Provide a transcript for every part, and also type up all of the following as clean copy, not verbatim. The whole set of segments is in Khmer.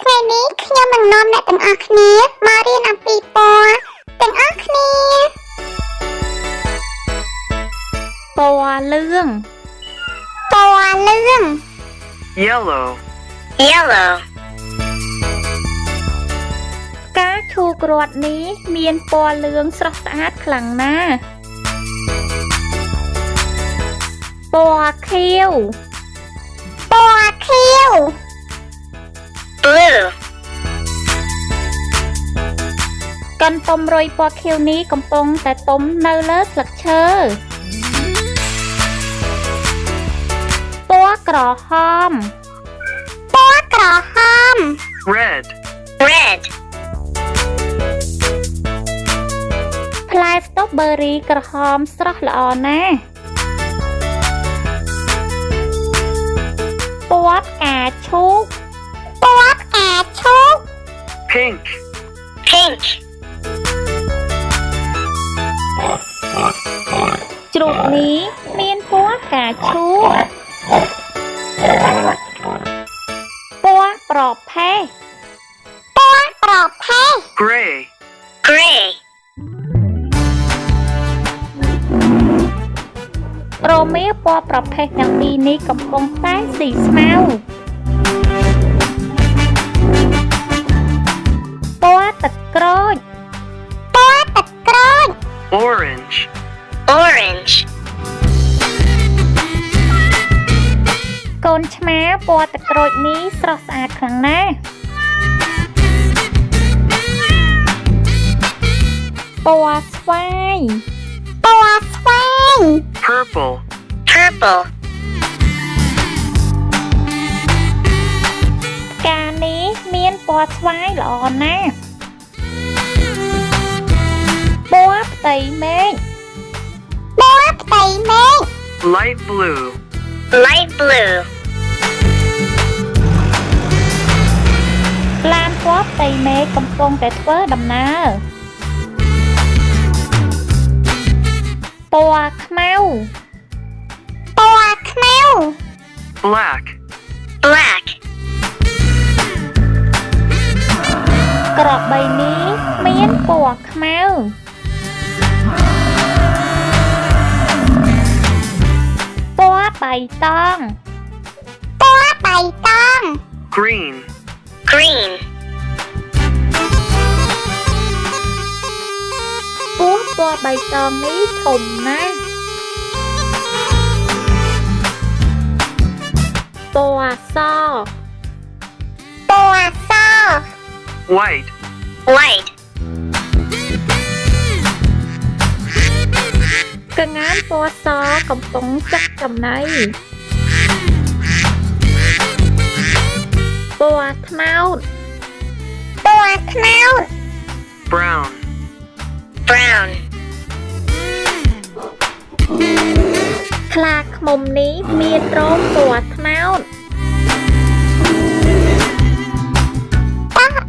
ថ្ងៃនេះខ្ញុំនឹងនាំអ្នកទាំងអស់គ្នាមករៀនអំពីពណ៌ទាំងអស់គ្នាពណ៌លឿង Yellow. ការឈូគ្រាប់នេះមានពណ៌លឿងស្រស់ស្អាតខ្លាំងណាស់ពណ៌ខៀវ Blue. កន្ទុំរុយពណ៌ខៀវនេះកំពុងតែទុំនៅលើស្លឹកឈើពណ៌ក្រហម Red. ផ្លែស្ទ្រូប៊ឺរីក្រហមស្រស់ល្អណាស់ពណ៌ផ្កាឈូក Pink. ជ្រូកនេះមានពណ៌ផ្កាឈូកពណ៌ប្រផេះ Gray. រមៀពណ៌ប្រផេះទាំងពីរនេះកំពុងតែស៊ីស្មៅពណ៌ទឹកក្រូច Orange. កូនឆ្មាពណ៌ទឹកក្រូចនេះស្រស់ស្អាតខ្លាំងណាស់ពណ៌ស្វាយ Purple. ផ្កានេះមានពណ៌ស្វាយល្អណាស់ពណ៌ផ្ទៃមេឃ Light blue. ឡានពណ៌ផ្ទៃមេឃកំពុងតែធ្វើដំណើរពណ៌ខ្មៅ Black. ក្របីនេះមានពណ៌ខ្មៅពណ៌បៃតង Green. ពណ៌បៃតងនេះធំណាស់ពណ៌ស White. កងានពណ៌សកំពុងចាក់ចំណៃពណ៌ត្នោត Brown. ខ្លាឃ្មុំនេះមានរោមពណ៌ត្នោត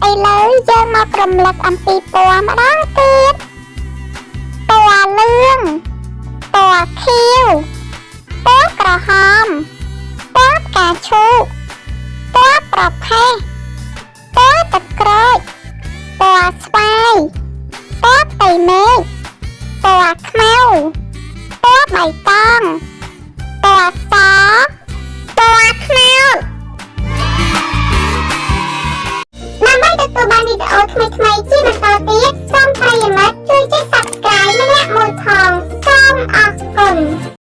ឥឡូវយើងមករំលឹកអំពីពណ៌ម្ដងទៀតពណ៌លឿងពណ៌ខៀវពណ៌ក្រហមពណ៌ផ្កាឈូកពណ៌ប្រផេះពណ៌ទឹកក្រូចពណ៌ស្វាយពណ៌ផ្ទៃមេឃពណ៌ខ្មៅពណ៌បៃតងពណ៌សពណ៌ត្នោតដើម្បីទទួលបានវីដេអូថ្មីៗជាបន្តទៀត